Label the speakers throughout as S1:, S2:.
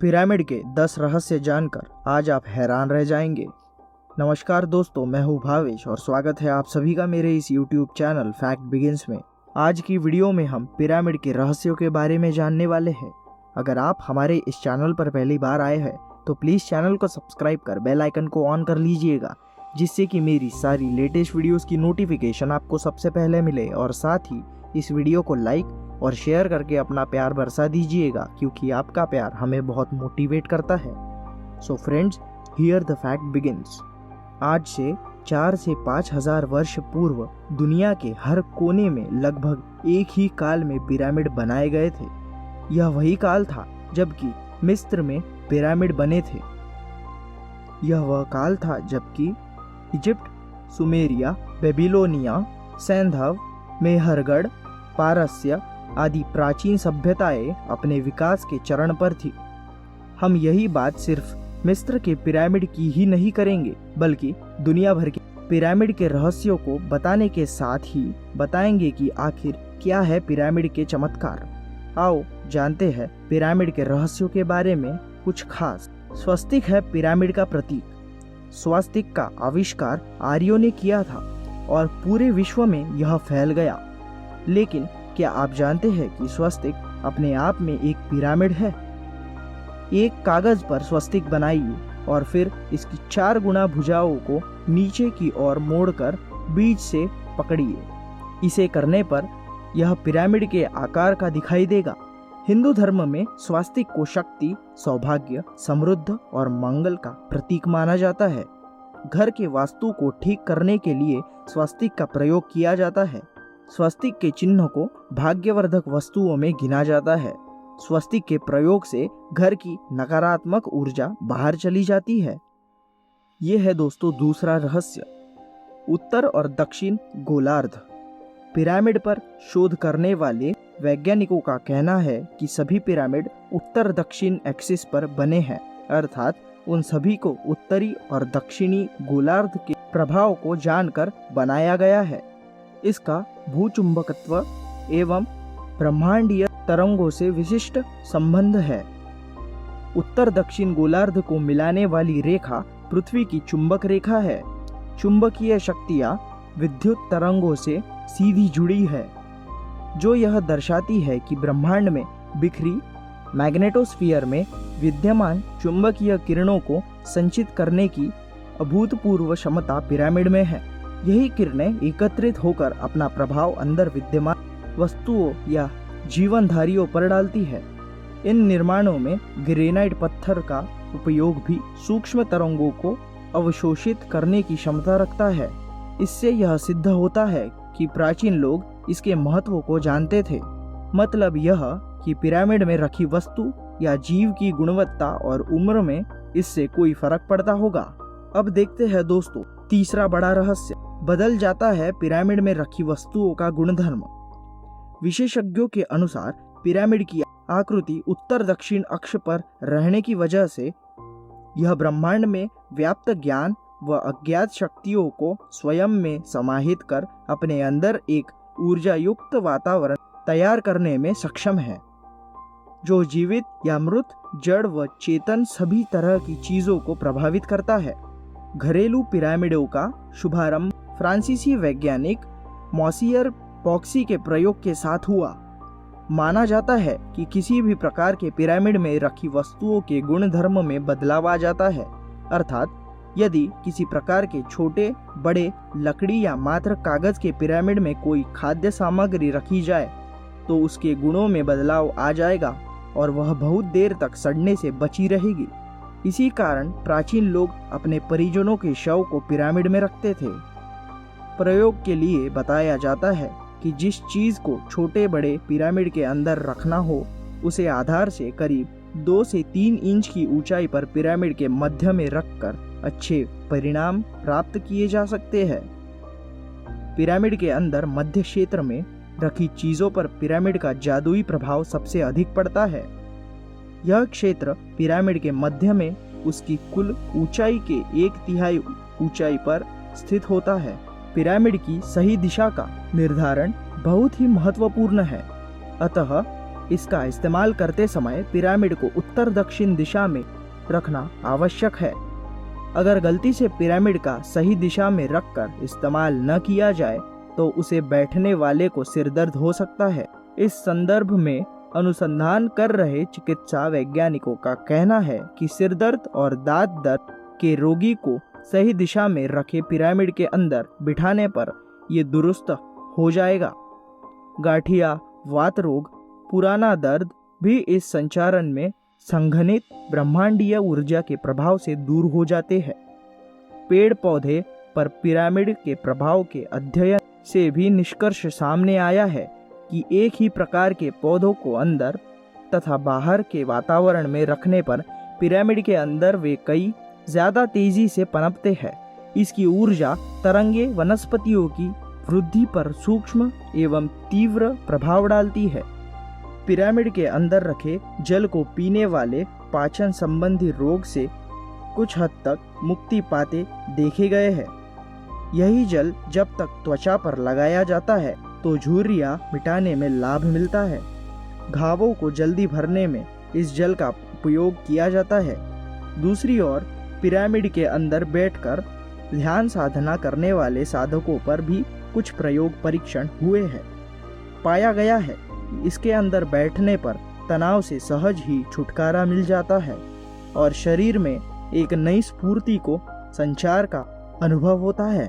S1: Pyramid के 10 रहस्य जानकर आज आप हैरान रह जाएंगे। नमस्कार दोस्तों, मैं हूँ भावेश और स्वागत है आप सभी का मेरे इस YouTube चैनल फैक्ट बिगिंस में। आज की वीडियो में हम पिरामिड के रहस्यों के बारे में जानने वाले हैं। अगर आप हमारे इस चैनल पर पहली बार आए हैं तो प्लीज़ चैनल को सब्सक्राइब कर बेल आइकन को ऑन कर लीजिएगा, जिससे कि मेरी सारी लेटेस्ट वीडियोस की नोटिफिकेशन आपको सबसे पहले मिले। और साथ ही इस वीडियो को लाइक और शेयर करके अपना प्यार बरसा दीजिएगा, क्योंकि आपका प्यार हमें बहुत मोटिवेट करता है। So friends, here the fact begins. आज से 4 से 5 हजार वर्ष पूर्व दुनिया के हर कोने में लगभग एक ही काल में पिरामिड बनाए गए थे। यह वही काल था जबकि मिस्र में पिरामिड बने थे। यह वह काल था जबकि इजिप्ट, सुमेरिया, बेबीलोनिया, सैंधव, मेहरगढ़, पारस्य आदि प्राचीन सभ्यताएं अपने विकास के चरण पर थी। हम यही बात सिर्फ मिस्र के पिरामिड की ही नहीं करेंगे, बल्कि दुनिया भर के पिरामिड के रहस्यों को बताने के साथ ही बताएंगे कि आखिर क्या है पिरामिड के चमत्कार। आओ जानते हैं पिरामिड के रहस्यों के बारे में कुछ खास। स्वस्तिक है पिरामिड का प्रतीक। स्वस्तिक का आविष्कार आर्यों ने किया था और पूरे विश्व में यह फैल गया। लेकिन क्या आप जानते हैं कि स्वस्तिक अपने आप में एक पिरामिड है? एक कागज पर स्वस्तिक बनाइए और फिर इसकी 4 गुना भुजाओं को नीचे की ओर मोड़कर बीच से पकड़िए। इसे करने पर यह पिरामिड के आकार का दिखाई देगा। हिंदू धर्म में स्वस्तिक को शक्ति, सौभाग्य, समृद्ध और मंगल का प्रतीक माना जाता है। घर के वास्तु को ठीक करने के लिए स्वस्तिक का प्रयोग किया जाता है। स्वस्तिक के चिन्ह को भाग्यवर्धक वस्तुओं में गिना जाता है। स्वस्तिक के प्रयोग से घर की नकारात्मक ऊर्जा बाहर चली जाती है। ये है दोस्तों दूसरा रहस्य, उत्तर और दक्षिण गोलार्ध। पिरामिड पर शोध करने वाले वैज्ञानिकों का कहना है कि सभी पिरामिड उत्तर दक्षिण एक्सिस पर बने हैं, अर्थात उन सभी को उत्तरी और दक्षिणी गोलार्ध के प्रभाव को जानकर बनाया गया है। इसका भूचुंबकत्व एवं ब्रह्मांडीय तरंगों से विशिष्ट संबंध है। उत्तर दक्षिण गोलार्ध को मिलाने वाली रेखा पृथ्वी की चुंबक रेखा है। चुंबकीय शक्तियां विद्युत तरंगों से सीधी जुड़ी है, जो यह दर्शाती है कि ब्रह्मांड में बिखरी मैग्नेटोस्फीयर में विद्यमान चुंबकीय किरणों को संचित करने की अभूतपूर्व क्षमता पिरामिड में है। यही किरणें एकत्रित होकर अपना प्रभाव अंदर विद्यमान वस्तुओं या जीवनधारियों पर डालती है। इन निर्माणों में ग्रेनाइट पत्थर का उपयोग भी सूक्ष्म तरंगों को अवशोषित करने की क्षमता रखता है। इससे यह सिद्ध होता है कि प्राचीन लोग इसके महत्व को जानते थे। मतलब यह कि पिरामिड में रखी वस्तु या जीव की गुणवत्ता और उम्र में इससे कोई फर्क पड़ता होगा। अब देखते हैं दोस्तों तीसरा बड़ा रहस्य, बदल जाता है पिरामिड में रखी वस्तुओं का गुणधर्म। विशेषज्ञों के अनुसार पिरामिड की आकृति उत्तर दक्षिण अक्ष पर रहने की वजह से यह ब्रह्मांड में व्याप्त ज्ञान व अज्ञात शक्तियों को स्वयं में समाहित कर अपने अंदर एक ऊर्जा युक्त वातावरण तैयार करने में सक्षम है, जो जीवित या मृत, जड़ व चेतन सभी तरह की चीजों को प्रभावित करता है। घरेलू पिरामिडों का शुभारंभ फ्रांसीसी वैज्ञानिक मॉसियर पॉक्सी के प्रयोग के साथ हुआ। माना जाता है कि किसी भी प्रकार के पिरामिड में रखी वस्तुओं के गुणधर्म में बदलाव आ जाता है, अर्थात यदि किसी प्रकार के छोटे बड़े लकड़ी या मात्र कागज के पिरामिड में कोई खाद्य सामग्री रखी जाए तो उसके गुणों में बदलाव आ जाएगा और वह बहुत देर तक सड़ने से बची रहेगी। इसी कारण प्राचीन लोग अपने परिजनों के शव को पिरामिड में रखते थे। प्रयोग के लिए बताया जाता है कि जिस चीज को छोटे बड़े पिरामिड के अंदर रखना हो, उसे आधार से करीब 2 से 3 इंच की ऊंचाई पर पिरामिड के मध्य में रखकर अच्छे परिणाम प्राप्त किए जा सकते हैं। पिरामिड के अंदर मध्य क्षेत्र में रखी चीजों पर पिरामिड का जादुई प्रभाव सबसे अधिक पड़ता है। यह क्षेत्र पिरामिड के मध्य में उसकी कुल ऊंचाई के 1/3 ऊंचाई पर स्थित होता है। पिरामिड की सही दिशा का निर्धारण बहुत ही महत्वपूर्ण है। अतः इसका इस्तेमाल करते समय पिरामिड को उत्तर दक्षिण दिशा में रखना आवश्यक है। अगर गलती से पिरामिड का सही दिशा में रखकर इस्तेमाल न किया जाए तो उसे बैठने वाले को सिरदर्द हो सकता है। इस संदर्भ में अनुसंधान कर रहे चिकित्सा वैज्ञानिकों का कहना है कि सिरदर्द और दांत दर्द के रोगी को सही दिशा में रखे पिरामिड के अंदर बिठाने पर ये दुरुस्त हो जाएगा। गाठिया, वात रोग, पुराना दर्द भी इस संचारण में संघनित ब्रह्मांडीय ऊर्जा के प्रभाव से दूर हो जाते हैं। पेड़ पौधे पर पिरामिड के प्रभाव के अध्ययन से भी निष्कर्ष सामने आया है कि एक ही प्रकार के पौधों को अंदर तथा बाहर के वातावरण में रखने पर पिरामिड के अंदर वे कई ज्यादा तेजी से पनपते हैं। इसकी ऊर्जा तरंगे वनस्पतियों की वृद्धि पर सूक्ष्म एवं तीव्र प्रभाव डालती है। पिरामिड के अंदर रखे जल को पीने वाले पाचन संबंधी रोग से कुछ हद तक मुक्ति पाते देखे गए हैं। यही जल जब तक त्वचा पर लगाया जाता है तो झुर्रियां मिटाने में लाभ मिलता है। घावों को जल्दी भरने में इस जल का उपयोग किया जाता है। दूसरी ओर पिरामिड के अंदर बैठकर ध्यान साधना करने वाले साधकों पर भी कुछ प्रयोग परीक्षण हुए हैं। पाया गया है कि इसके अंदर बैठने पर तनाव से सहज ही छुटकारा मिल जाता है और शरीर में एक नई स्फूर्ति को संचार का अनुभव होता है।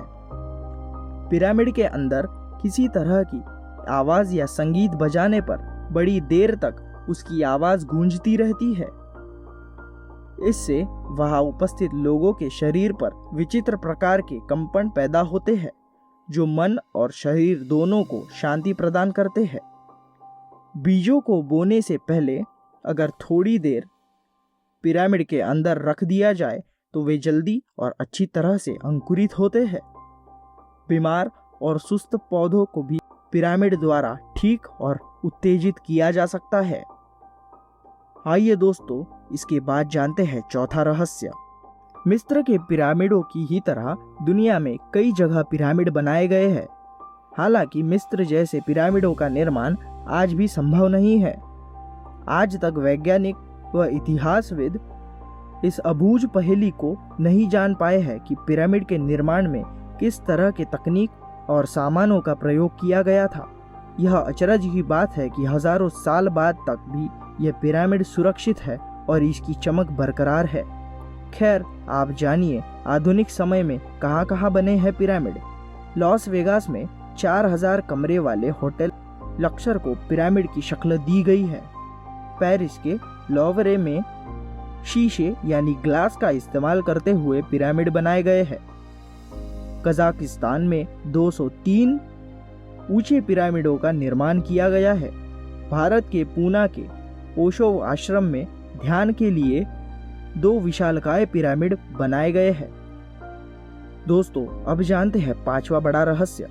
S1: पिरामिड के अंदर किसी तरह की आवाज या संगीत बजाने पर बड़ी देर तक उसकी आवाज गूंजती रहती है। इससे वहां उपस्थित लोगों के शरीर पर विचित्र प्रकार के कंपन पैदा होते हैं जो मन और शरीर दोनों को शांति प्रदान करते हैं। बीजों को बोने से पहले अगर थोड़ी देर पिरामिड के अंदर रख दिया जाए तो वे जल्दी और अच्छी तरह से अंकुरित होते हैं। बीमार और सुस्त पौधों को भी पिरामिड द्वारा ठीक और उत्तेजित किया जा सकता है। आइए दोस्तों, इसके बाद जानते हैं चौथा रहस्य। मिस्र के पिरामिडों की ही तरह दुनिया में कई जगह पिरामिड बनाए गए हैं। हालांकि मिस्र जैसे पिरामिडों का निर्माण आज भी संभव नहीं है। आज तक वैज्ञानिक व इतिहासविद इस अबूझ पहेली को नहीं जान पाए हैं कि पिरामिड के निर्माण में किस तरह के तकनीक और सामानों का प्रयोग किया गया था। यह अचरज की बात है कि हजारों साल बाद तक भी यह पिरामिड सुरक्षित है और इसकी चमक बरकरार है। खैर, आप जानिए आधुनिक समय में कहाँ कहाँ बने हैं पिरामिड। लॉस वेगास में 4000 कमरे वाले होटल लक्सर को पिरामिड की शक्ल दी गई है। पेरिस के लोवरे में शीशे यानी ग्लास का इस्तेमाल करते हुए पिरामिड बनाए गए हैं। कजाकिस्तान में 203 ऊंचे पिरामिडों का निर्माण किया गया है। भारत के पूना के ओशो आश्रम में ध्यान के लिए 2 विशालकाय पिरामिड बनाए गए हैं। दोस्तों, अब जानते हैं 5वां बड़ा रहस्य।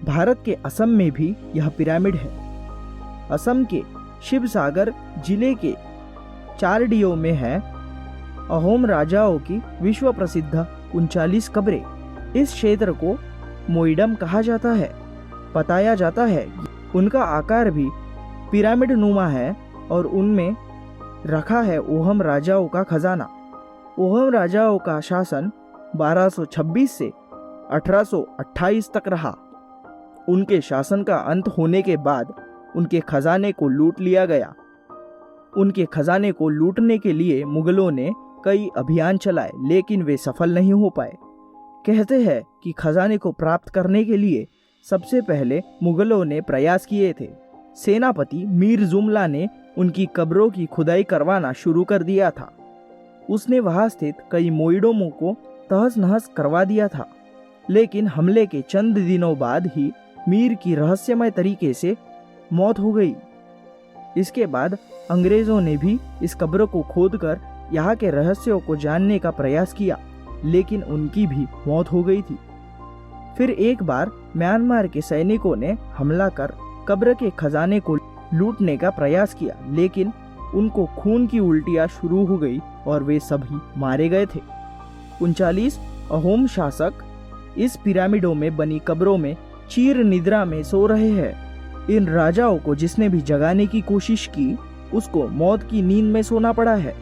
S1: भारत के असम में भी यह पिरामिड है। असम के शिवसागर जिले के चारडियो में है अहोम राजाओं की विश्व प्रसिद्ध 39 कब्रें। इस क्षेत्र को मोइडम कहा जाता है। बताया जाता है कि उनका आकार भी पिरामिड नुमा है और उनमें रखा है ओहम राजाओं का खजाना। ओहम राजाओं का शासन 1226 से 1828 तक रहा। उनके शासन का अंत होने के बाद उनके खजाने को लूट लिया गया। उनके खजाने को लूटने के लिए मुगलों ने कई अभियान चलाए, लेकिन वे सफल नहीं हो पाए। कहते हैं कि खजाने को प्राप्त करने के लिए सबसे पहले मुगलों ने प्रयास किए थे। सेनापति मीर जुमला ने उनकी कब्रों की खुदाई करवाना शुरू कर दिया था। उसने वहां स्थित कई मोइडोमों को तहस नहस करवा दिया था, लेकिन हमले के चंद दिनों बाद ही मीर की रहस्यमय तरीके से मौत हो गई। इसके बाद अंग्रेजों ने भी इस कब्र को खोदकर यहाँ के रहस्यों को जानने का प्रयास किया, लेकिन उनकी भी मौत हो गई थी। फिर एक बार म्यांमार के सैनिकों ने हमला कर कब्र के खजाने को लूटने का प्रयास किया, लेकिन उनको खून की उल्टियां शुरू हो गई और वे सभी मारे गए थे। 39 अहोम शासक इस पिरामिडों में बनी कब्रों में चीर निद्रा में सो रहे हैं। इन राजाओं को जिसने भी जगाने की कोशिश की उसको मौत की नींद में सोना पड़ा है।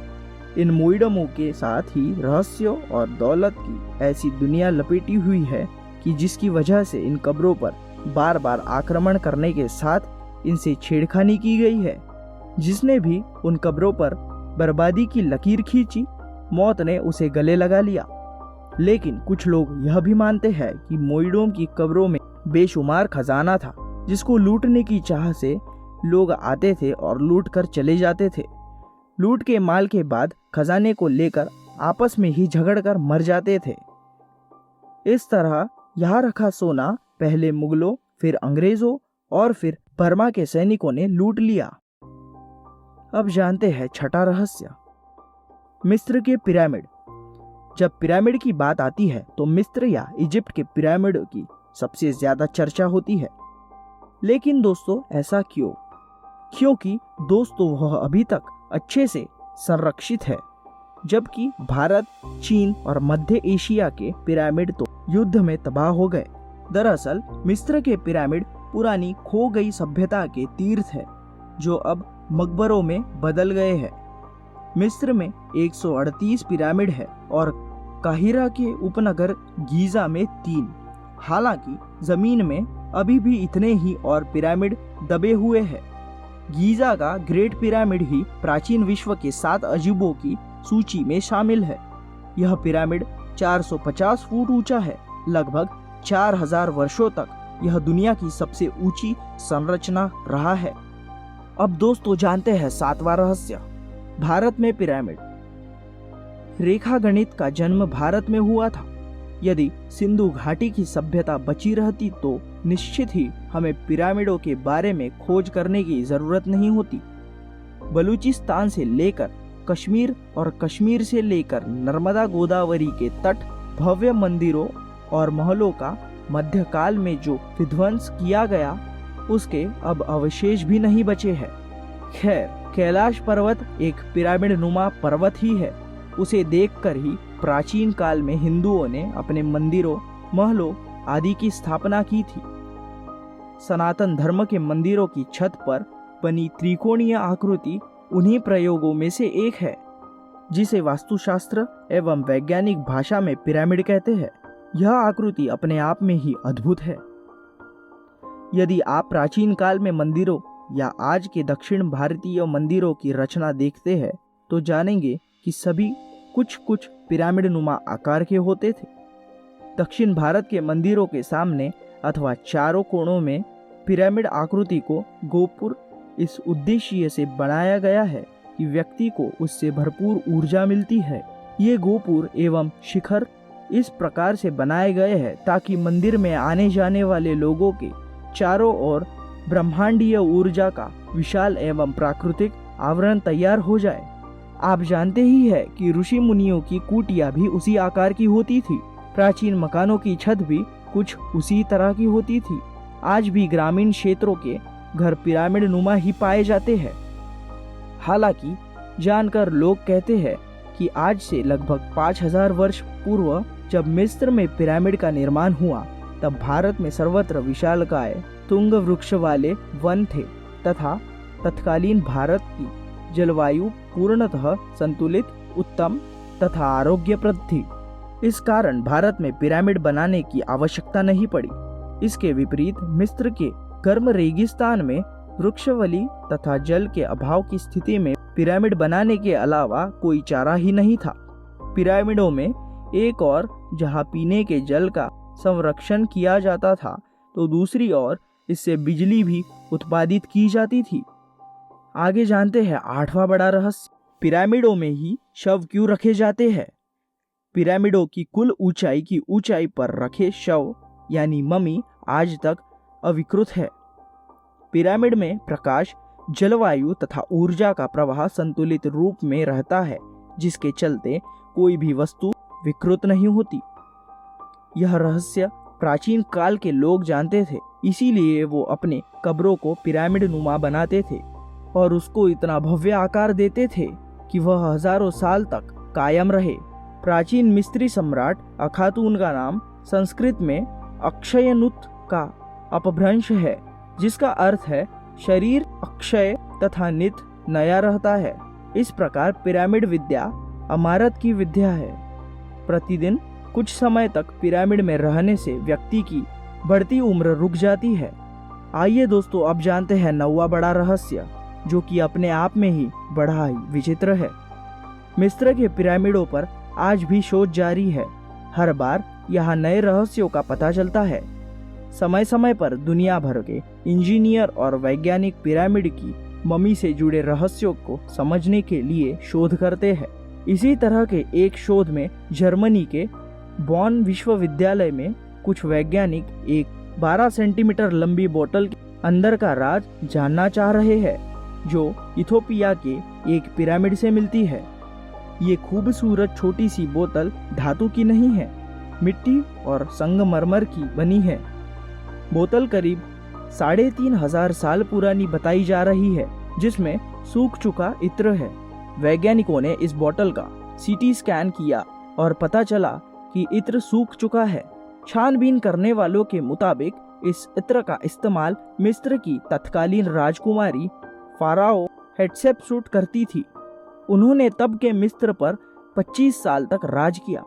S1: इन मोइडमों के साथ ही रहस्यों और दौलत की ऐसी दुनिया लपेटी हुई है कि जिसकी वजह से इन कब्रों पर बार बार आक्रमण करने के साथ इनसे छेड़खानी की गई है। जिसने भी उन कब्रों पर बर्बादी की लकीर खींची, मौत ने उसे गले लगा लिया। लेकिन कुछ लोग यह भी मानते हैं कि मोइडोम की कब्रों में बेशुमार खजाना था, जिसको लूटने की चाह से लोग आते थे और लूट कर चले जाते थे। लूट के माल के बाद खजाने को लेकर आपस में ही झगड़कर मर जाते थे। इस तरह यहाँ रखा सोना पहले मुगलों, फिर अंग्रेजों और फिर बर्मा के सैनिकों ने लूट लिया। अब जानते हैं छठा रहस्य, मिस्र के पिरामिड। जब पिरामिड की बात आती है तो मिस्र या इजिप्ट के पिरामिड की सबसे ज्यादा चर्चा होती है। लेकिन दोस्तों ऐसा क्यों? क्योंकि दोस्तों वह अभी तक अच्छे से संरक्षित है, जबकि भारत, चीन और मध्य एशिया के पिरामिड तो युद्ध में तबाह हो गए। दरअसल मिस्र के पिरामिड पुरानी खो गई सभ्यता के तीर्थ है, जो अब मकबरों में बदल गए हैं। मिस्र में 138 पिरामिड है और काहिरा के उपनगर गीजा में 3। हालांकि जमीन में अभी भी इतने ही और पिरामिड दबे हुए हैं। गीजा का ग्रेट पिरामिड ही प्राचीन विश्व के 7 अजूबों की सूची में शामिल है। यह पिरामिड 450 फुट ऊंचा है। लगभग 4000 वर्षों तक यह दुनिया की सबसे ऊंची संरचना रहा है। अब दोस्तों जानते हैं 7वां रहस्य, भारत में पिरामिड। रेखा गणित का जन्म भारत में हुआ था। यदि सिंधु घाटी की सभ्यता बची रहती तो निश्चित ही हमें पिरामिडों के बारे में खोज करने की जरूरत नहीं होती। बलूचिस्तान से लेकर कश्मीर और कश्मीर से लेकर नर्मदा गोदावरी के तट भव्य मंदिरों और महलों का मध्यकाल में जो विध्वंस किया गया उसके अब अवशेष भी नहीं बचे हैं। खैर, कैलाश पर्वत एक पिरामिड नुमा पर्वत ही है। उसे देखकर ही प्राचीन काल में हिंदुओं ने अपने मंदिरों, महलों आदि की स्थापना की थी। सनातन धर्म के मंदिरों की छत पर बनी त्रिकोणीय आकृति उन्हीं प्रयोगों में से एक है, जिसे वास्तुशास्त्र एवं वैज्ञानिक भाषा में पिरामिड कहते हैं। यह आकृति अपने आप में ही अद्भुत है। यदि आप प्राचीन काल में मंदिरों या आज के दक्षिण भारतीय मंदिरों की रचना देखते हैं तो जानेंगे कि सभी कुछ कुछ पिरामिड नुमा आकार के होते थे। दक्षिण भारत के मंदिरों के सामने अथवा चारों कोणों में पिरामिड आकृति को गोपुर इस उद्देश्य से बनाया गया है कि व्यक्ति को उससे भरपूर ऊर्जा मिलती है। ये गोपुर एवं शिखर इस प्रकार से बनाए गए हैं ताकि मंदिर में आने जाने वाले लोगों के चारों ओर ब्रह्मांडीय ऊर्जा का विशाल एवं प्राकृतिक आवरण तैयार हो जाए। आप जानते ही है कि ऋषि मुनियों की कुटिया भी उसी आकार की होती थी। प्राचीन मकानों की छत भी कुछ उसी तरह की होती थी। आज भी ग्रामीण क्षेत्रों के घर पिरामिड नुमा ही पाए जाते हैं। हालांकि जानकर लोग कहते हैं कि आज से लगभग 5000 वर्ष पूर्व जब मिस्र में पिरामिड का निर्माण हुआ तब भारत में सर्वत्र विशालकाय तुंग वृक्ष वाले वन थे तथा तत्कालीन भारत की जलवायु पूर्णतः संतुलित, उत्तम तथा आरोग्यप्रद थी। इस कारण भारत में पिरामिड बनाने की आवश्यकता नहीं पड़ी। इसके विपरीत मिस्र के गर्म रेगिस्तान में वृक्षवली तथा जल के अभाव की स्थिति में पिरामिड बनाने के अलावा कोई चारा ही नहीं था। पिरामिडों में एक और जहां पीने के जल का संरक्षण किया जाता था तो दूसरी ओर इससे बिजली भी उत्पादित की जाती थी। आगे जानते हैं 8वां बड़ा रहस्य, पिरामिडों में ही शव क्यों रखे जाते हैं। पिरामिडों की कुल ऊंचाई की ऊंचाई पर रखे शव यानी ममी आज तक अविकृत है। पिरामिड में प्रकाश, जलवायु तथा ऊर्जा का प्रवाह संतुलित रूप में रहता है, जिसके चलते कोई भी वस्तु विकृत नहीं होती। यह रहस्य प्राचीन काल के लोग जानते थे, इसीलिए वो अपने कब्रों को पिरामिड नुमा बनाते थे और उसको इतना भव्य आकार देते थे कि वह हजारों साल तक कायम रहे। प्राचीन मिस्री सम्राट अखातून का नाम संस्कृत में अक्षयनुत का अपभ्रंश है, जिसका अर्थ है शरीर अक्षय तथा नित्य नया रहता है। इस प्रकार पिरामिड विद्या अमारत की विद्या है। प्रतिदिन कुछ समय तक पिरामिड में रहने से व्यक्ति की बढ़ती उम्र रुक जाती है। आइए दोस्तों, अब जानते हैं 9वां बड़ा रहस्य, जो कि अपने आप में ही बड़ा ही विचित्र है। मिस्र के पिरामिडों पर आज भी शोध जारी है। हर बार यहाँ नए रहस्यों का पता चलता है। समय समय पर दुनिया भर के इंजीनियर और वैज्ञानिक पिरामिड की मम्मी से जुड़े रहस्यों को समझने के लिए शोध करते हैं। इसी तरह के एक शोध में जर्मनी के बॉन विश्वविद्यालय में कुछ वैज्ञानिक एक 12 सेंटीमीटर लंबी बोतल के अंदर का राज जानना चाह रहे हैं, जो इथोपिया के एक पिरामिड से मिलती है। ये खूबसूरत छोटी सी बोतल धातु की नहीं है, मिट्टी और संगमरमर की बनी है। बोतल करीब 3500 साल पुरानी बताई जा रही है, जिसमें सूख चुका इत्र है। वैज्ञानिकों ने इस बोतल का सीटी स्कैन किया और पता चला कि इत्र सूख चुका है। छानबीन करने वालों के मुताबिक इस इत्र का इस्तेमाल मिस्र की तत्कालीन राजकुमारी फाराओ हेटशेपसूट करती थी। उन्होंने तब के मिस्र पर 25 साल तक राज किया।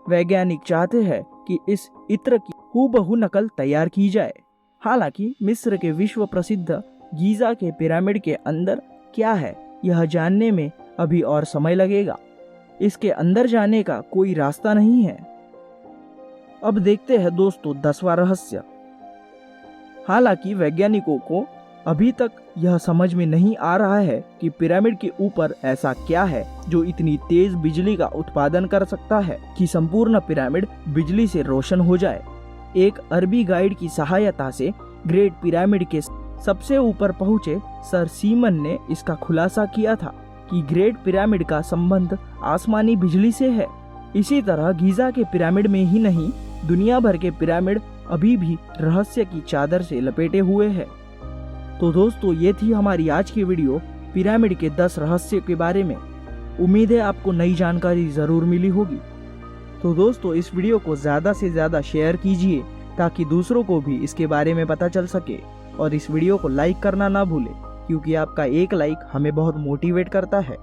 S1: वैज्ञानिक चाहते हैं कि इस इत्र की हूबहू नकल तैयार की जाए। हालांकि मिस्र के विश्व प्रसिद्ध गीजा के पिरामिड के अंदर क्या है, यह जानने में अभी और समय लगेगा। इसके अंदर जाने का कोई रास्ता नहीं है। अब देखते हैं दोस्तों 10वां रहस्य। हालांकि वैज्ञानिकों को अभी तक यह समझ में नहीं आ रहा है कि पिरामिड के ऊपर ऐसा क्या है जो इतनी तेज बिजली का उत्पादन कर सकता है कि संपूर्ण पिरामिड बिजली से रोशन हो जाए। एक अरबी गाइड की सहायता से ग्रेट पिरामिड के सबसे ऊपर पहुंचे सर सीमन ने इसका खुलासा किया था कि ग्रेट पिरामिड का संबंध आसमानी बिजली से है। इसी तरह गीजा के पिरामिड में ही नहीं, दुनिया भर के पिरामिड अभी भी रहस्य की चादर से लपेटे हुए हैं। तो दोस्तों, ये थी हमारी आज की वीडियो पिरामिड के 10 रहस्य के बारे में। उम्मीद है आपको नई जानकारी जरूर मिली होगी। तो दोस्तों, इस वीडियो को ज़्यादा से ज़्यादा शेयर कीजिए ताकि दूसरों को भी इसके बारे में पता चल सके। और इस वीडियो को लाइक करना ना भूलें, क्योंकि आपका एक लाइक हमें बहुत मोटिवेट करता है।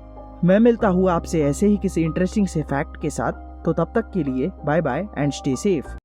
S1: मैं मिलता हूँ आपसे ऐसे ही किसी इंटरेस्टिंग से फैक्ट के साथ। तो तब तक के लिए bye bye and stay safe.